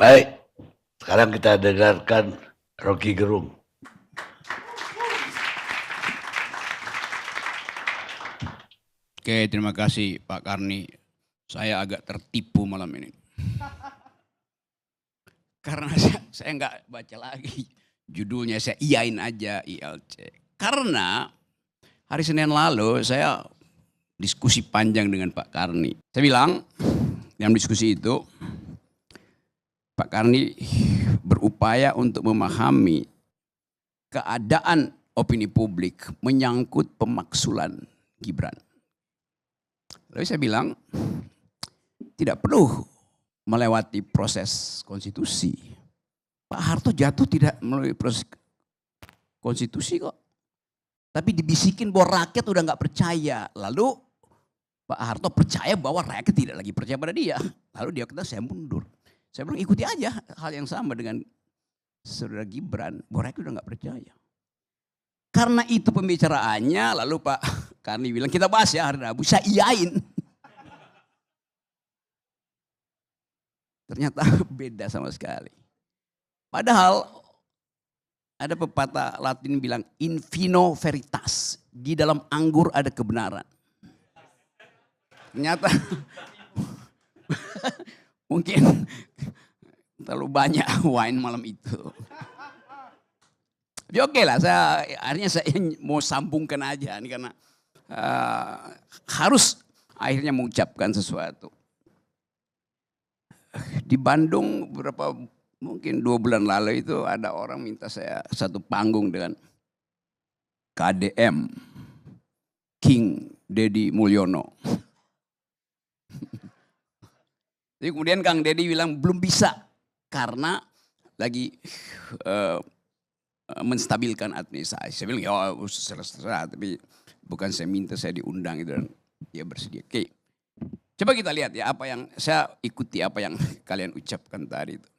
Baik, sekarang kita dengarkan Rocky Gerung. Oke, terima kasih Pak Karni. Saya agak tertipu malam ini. Karena saya nggak baca lagi judulnya, saya iyain aja ILC. Karena hari Senin lalu saya diskusi panjang dengan Pak Karni. Saya bilang dalam diskusi itu, Pak Karni berupaya untuk memahami keadaan opini publik menyangkut pemaksulan Gibran. Lalu saya bilang, tidak perlu melewati proses konstitusi. Pak Harto jatuh tidak melalui proses konstitusi kok. Tapi dibisikin bahwa rakyat udah gak percaya. Lalu Pak Harto percaya bahwa rakyat tidak lagi percaya pada dia. Lalu dia kata saya mundur. Saya bilang ikuti aja hal yang sama dengan saudara Gibran. Bahwa rakyat udah gak percaya. Karena itu pembicaraannya, lalu Pak Karni bilang kita bahas ya hari Rabu, saya iyain. Ternyata beda sama sekali. Padahal ada pepatah Latin bilang in vino veritas, di dalam anggur ada kebenaran. Ternyata mungkin terlalu banyak wine malam itu. Ya oke lah, akhirnya saya mau sambungkan aja nih karena harus akhirnya mengucapkan sesuatu. Di Bandung mungkin 2 bulan lalu itu ada orang minta saya satu panggung dengan KDM, King Deddy Mulyono. Jadi kemudian Kang Deddy bilang belum bisa karena lagi menstabilkan administrasi. Saya bilang ya serah, tapi bukan saya minta, saya diundang itu dan dia bersedia. Oke. Coba kita lihat ya apa yang saya ikuti apa yang kalian ucapkan tadi itu.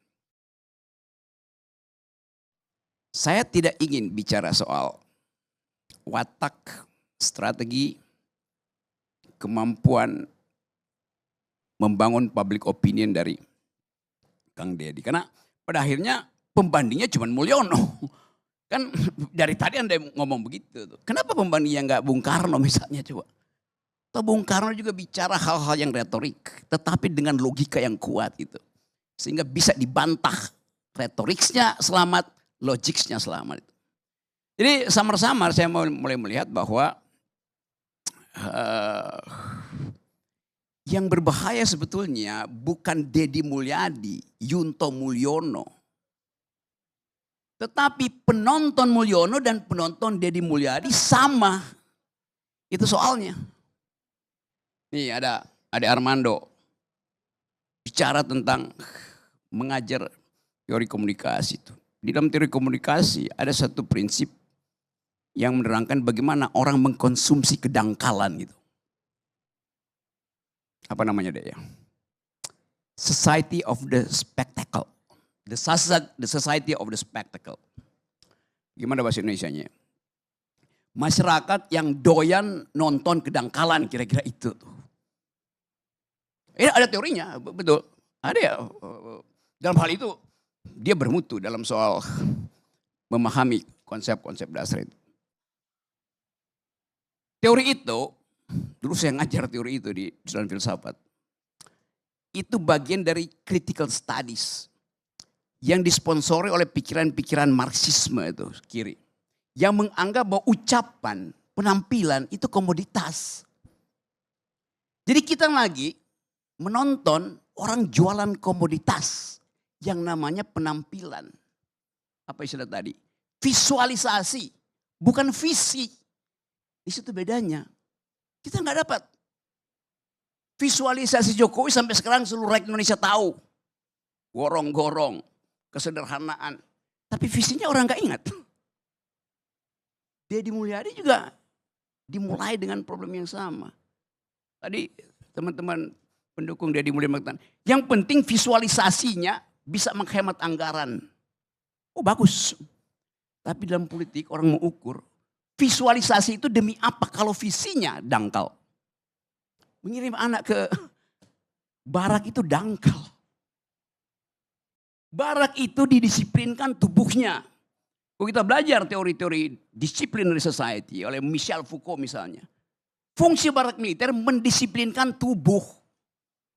Saya tidak ingin bicara soal watak, strategi, kemampuan membangun public opinion dari Kang Deddy. Karena pada akhirnya pembandingnya cuma Mulyono. Kan dari tadi Anda ngomong begitu. Kenapa pembandingnya nggak Bung Karno misalnya coba? Atau Bung Karno juga bicara hal-hal yang retorik. Tetapi dengan logika yang kuat gitu. Sehingga bisa dibantah retoriknya selamat, logiknya selamat. Jadi samar-samar saya mulai melihat bahwa yang berbahaya sebetulnya bukan Deddy Mulyadi, Yunto Mulyono. Tetapi penonton Mulyono dan penonton Deddy Mulyadi sama. Itu soalnya. Nih ada Armando. Bicara tentang mengajar teori komunikasi itu. Di dalam teori komunikasi ada satu prinsip yang menerangkan bagaimana orang mengkonsumsi kedangkalan gitu. Apa namanya deh ya? Society of the spectacle. The society of the spectacle. Gimana bahasa Indonesianya? Masyarakat yang doyan nonton kedangkalan kira-kira itu. Ini ada teorinya, betul. Ada ya. Dalam hal itu dia bermutu dalam soal memahami konsep-konsep dasar itu. Teori itu, dulu saya ngajar teori itu di jurusan filsafat. Itu bagian dari critical studies. Yang disponsori oleh pikiran-pikiran Marxisme itu kiri. Yang menganggap bahwa ucapan, penampilan itu komoditas. Jadi kita lagi menonton orang jualan komoditas yang namanya penampilan. Apa istilah tadi? Visualisasi, bukan visi. Di situ bedanya. Kita nggak dapat. Visualisasi Jokowi sampai sekarang seluruh rakyat Indonesia tahu. Gorong-gorong. Kesederhanaan. Tapi visinya orang gak ingat. Deddy Mulyadi juga dimulai dengan problem yang sama. Tadi teman-teman pendukung Deddy Mulyadi mengatakan, yang penting visualisasinya bisa menghemat anggaran. Oh bagus. Tapi dalam politik orang mau ukur, visualisasi itu demi apa kalau visinya dangkal. Mengirim anak ke barak itu dangkal. Barak itu didisiplinkan tubuhnya. Kalau kita belajar teori-teori disciplinary society oleh Michel Foucault misalnya. Fungsi barak militer mendisiplinkan tubuh.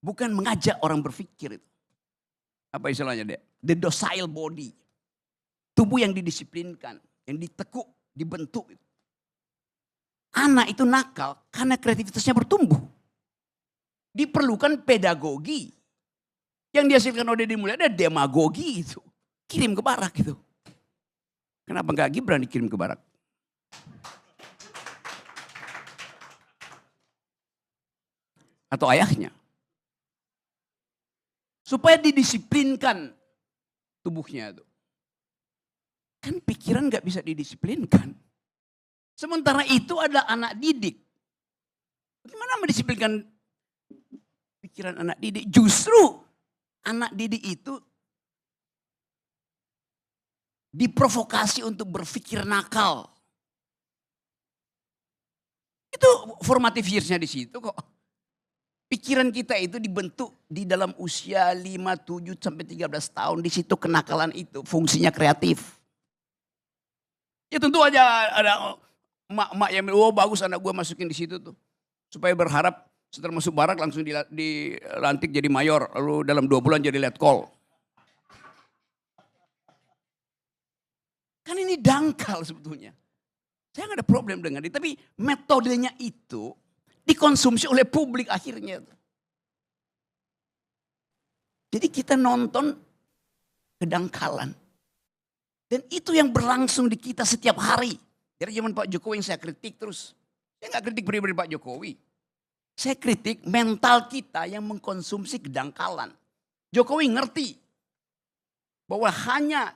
Bukan mengajak orang berpikir itu. Apa istilahnya deh? The docile body. Tubuh yang didisiplinkan, yang ditekuk, dibentuk. Anak itu nakal karena kreativitasnya bertumbuh. Diperlukan pedagogi. Yang dihasilkan oleh Deddy Mulyadi ada demagogi itu. Kirim ke barak itu. Kenapa enggak Gibran dikirim ke barak? Atau ayahnya. Supaya didisiplinkan tubuhnya itu. Kan pikiran gak bisa didisiplinkan. Sementara itu ada anak didik. Bagaimana mendisiplinkan pikiran anak didik? Justru anak didik itu diprovokasi untuk berpikir nakal. Itu formative years-nya di situ kok. Pikiran kita itu dibentuk di dalam usia 5, 7 sampai 13 tahun. Di situ kenakalan itu fungsinya kreatif. Ya tentu aja ada emak-emak yang bilang, oh bagus anak gue masukin di situ tuh. Supaya berharap setelah masuk barak langsung dilantik jadi mayor. Lalu dalam 2 bulan jadi letkol. Kan ini dangkal sebetulnya. Saya gak ada problem dengan itu. Tapi metodenya itu dikonsumsi oleh publik akhirnya. Jadi kita nonton kedangkalan. Dan itu yang berlangsung di kita setiap hari. Dari zaman Pak Jokowi yang saya kritik terus. Saya gak kritik pribadi Pak Jokowi. Saya kritik mental kita yang mengkonsumsi kedangkalan. Jokowi ngerti bahwa hanya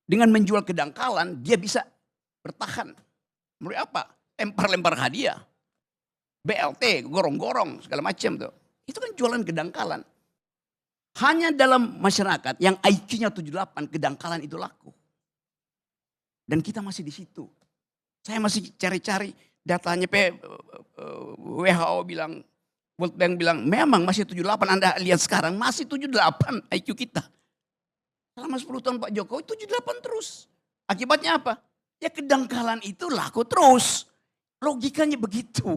dengan menjual kedangkalan dia bisa bertahan. Melalui apa? Lempar-lempar hadiah. BLT, gorong-gorong, segala macam tuh. Itu kan jualan kedangkalan. Hanya dalam masyarakat yang IQ-nya 78, kedangkalan itu laku. Dan kita masih di situ. Saya masih cari-cari datanya. WHO bilang, World Bank bilang, memang masih 78. Anda lihat sekarang masih 78 IQ kita. Selama 10 tahun Pak Jokowi 78 terus. Akibatnya apa? Ya kedangkalan itu laku terus. Logikanya begitu.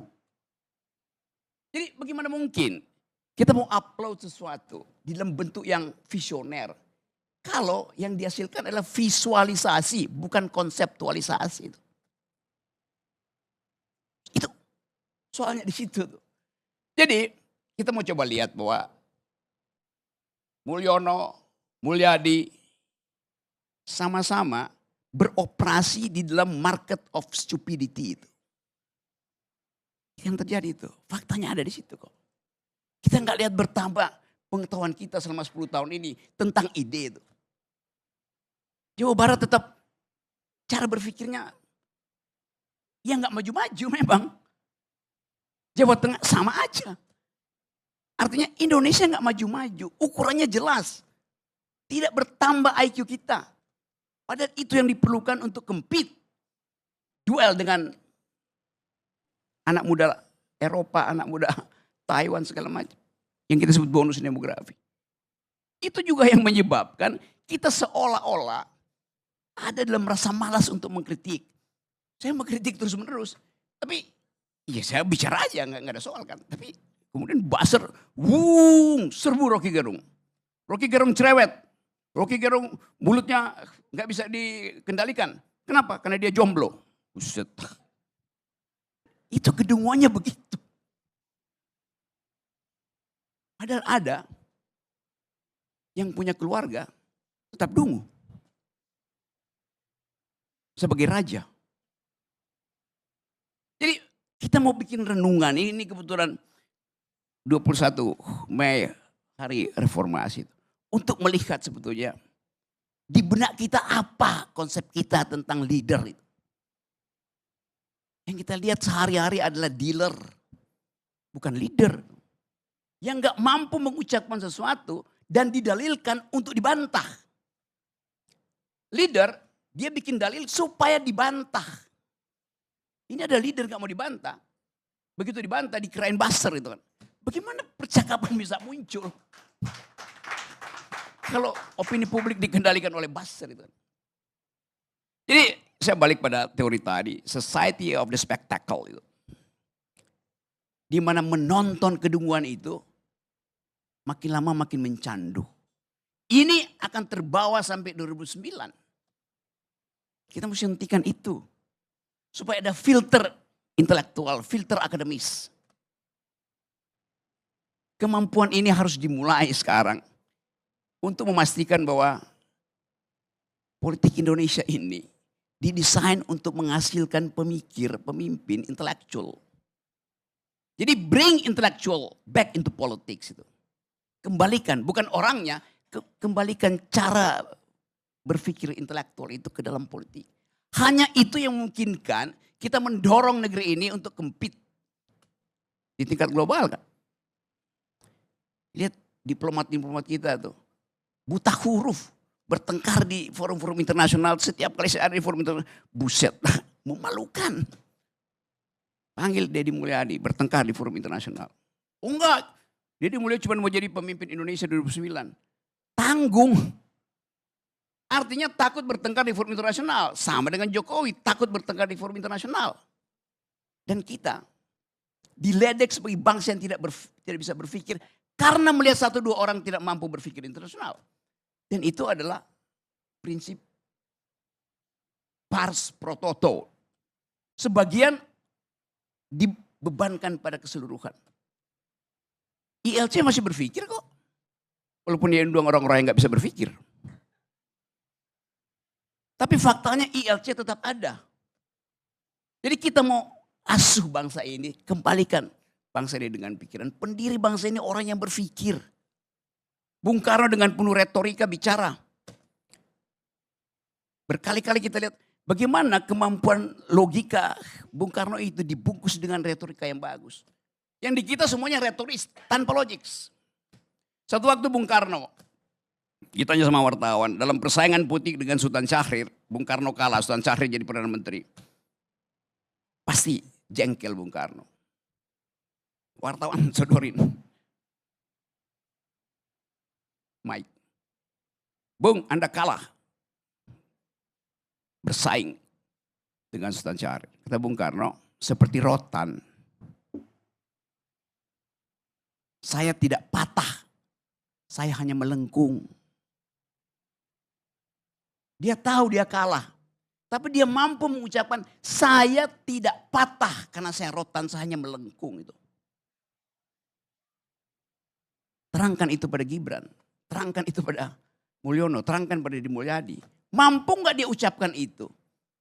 Jadi bagaimana mungkin kita mau upload sesuatu di dalam bentuk yang visioner. Kalau yang dihasilkan adalah visualisasi, bukan konseptualisasi. Itu soalnya di situ. Jadi kita mau coba lihat bahwa Mulyono, Mulyadi sama-sama beroperasi di dalam market of stupidity itu. Yang terjadi itu, faktanya ada di situ kok. Kita nggak lihat bertambah pengetahuan kita selama 10 tahun ini tentang ide itu. Jawa Barat tetap cara berpikirnya ya nggak maju-maju memang. Jawa Tengah sama aja. Artinya Indonesia nggak maju-maju, ukurannya jelas. Tidak bertambah IQ kita. Padahal itu yang diperlukan untuk compete. Duel dengan anak muda Eropa, anak muda Taiwan segala macam. Yang kita sebut bonus demografi. Itu juga yang menyebabkan kita seolah-olah ada dalam rasa malas untuk mengkritik. Saya mengkritik terus menerus. Tapi ya saya bicara aja, nggak ada soal kan. Tapi kemudian buzzer, serbu Rocky Gerung. Rocky Gerung cerewet. Rocky Gerung mulutnya nggak bisa dikendalikan. Kenapa? Karena dia jomblo. Buset. Itu kedunguannya begitu. Padahal ada yang punya keluarga tetap dungu. Sebagai raja. Jadi kita mau bikin renungan. Ini kebetulan 21 Mei hari reformasi. Untuk melihat sebetulnya di benak kita apa konsep kita tentang leader itu. Yang kita lihat sehari-hari adalah dealer, bukan leader. Yang gak mampu mengucapkan sesuatu dan didalilkan untuk dibantah. Leader, dia bikin dalil supaya dibantah. Ini ada leader gak mau dibantah. Begitu dibantah dikirain buzzer itu kan. Bagaimana percakapan bisa muncul? kalau opini publik dikendalikan oleh buzzer itu. Jadi saya balik pada teori tadi, society of the spectacle itu. Di mana menonton kedunguan itu makin lama makin mencandu. Ini akan terbawa sampai 2009. Kita mesti hentikan itu. Supaya ada filter intelektual, filter akademis. Kemampuan ini harus dimulai sekarang. Untuk memastikan bahwa politik Indonesia ini didesain untuk menghasilkan pemikir, pemimpin intelektual. Jadi bring intellectual back into politics itu. Kembalikan, bukan orangnya, kembalikan cara berpikir intelektual itu ke dalam politik. Hanya itu yang memungkinkan kita mendorong negeri ini untuk compete di tingkat global kan. Lihat diplomat-diplomat kita tuh, buta huruf, bertengkar di forum-forum internasional, setiap kali saya ada di forum internasional, buset, memalukan. Panggil Deddy Mulyadi, bertengkar di forum internasional. Oh enggak, Deddy Mulyadi cuma mau jadi pemimpin Indonesia 2009. Tanggung. Artinya takut bertengkar di forum internasional. Sama dengan Jokowi, takut bertengkar di forum internasional. Dan kita diledek sebagai bangsa yang tidak bisa berpikir karena melihat 1-2 orang tidak mampu berpikir internasional. Dan itu adalah prinsip pars pro toto. Sebagian dibebankan pada keseluruhan. ILC masih berpikir kok. Walaupun dia undang orang-orang yang gak bisa berpikir. Tapi faktanya ILC tetap ada. Jadi kita mau asuh bangsa ini, kembalikan bangsa ini dengan pikiran. Pendiri bangsa ini orang yang berpikir. Bung Karno dengan penuh retorika bicara. Berkali-kali kita lihat bagaimana kemampuan logika Bung Karno itu dibungkus dengan retorika yang bagus. Yang di kita semuanya retoris, tanpa logik. Satu waktu Bung Karno, ditanya sama wartawan, dalam persaingan politik dengan Sultan Syahrir, Bung Karno kalah, Sultan Syahrir jadi Perdana Menteri. Pasti jengkel Bung Karno. Wartawan sodorin. Mike, Bung Anda kalah. Bersaing dengan Sultan Syahrir. Kata Bung Karno, seperti rotan. Saya tidak patah. Saya hanya melengkung. Dia tahu dia kalah. Tapi dia mampu mengucapkan, saya tidak patah karena saya rotan, saya hanya melengkung itu. Terangkan itu pada Gibran. Terangkan itu pada Mulyono. Terangkan pada Deddy Mulyadi. Mampu gak dia ucapkan itu?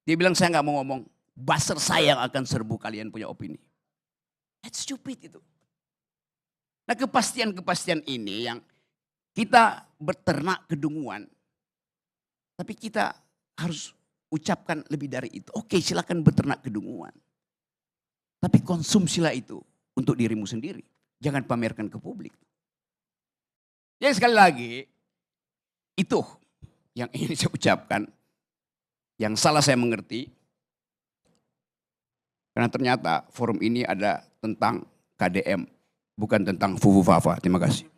Dia bilang saya gak mau ngomong. Buzzer saya yang akan serbu kalian punya opini. That's stupid itu. Nah kepastian-kepastian ini yang kita berternak kedunguan. Tapi kita harus ucapkan lebih dari itu. Oke, silakan beternak kedunguan. Tapi konsumsilah itu untuk dirimu sendiri. Jangan pamerkan ke publik. Jadi sekali lagi, itu yang ingin saya ucapkan. Yang salah saya mengerti. Karena ternyata forum ini ada tentang KDM. Bukan tentang Fufu Fafa. Terima kasih.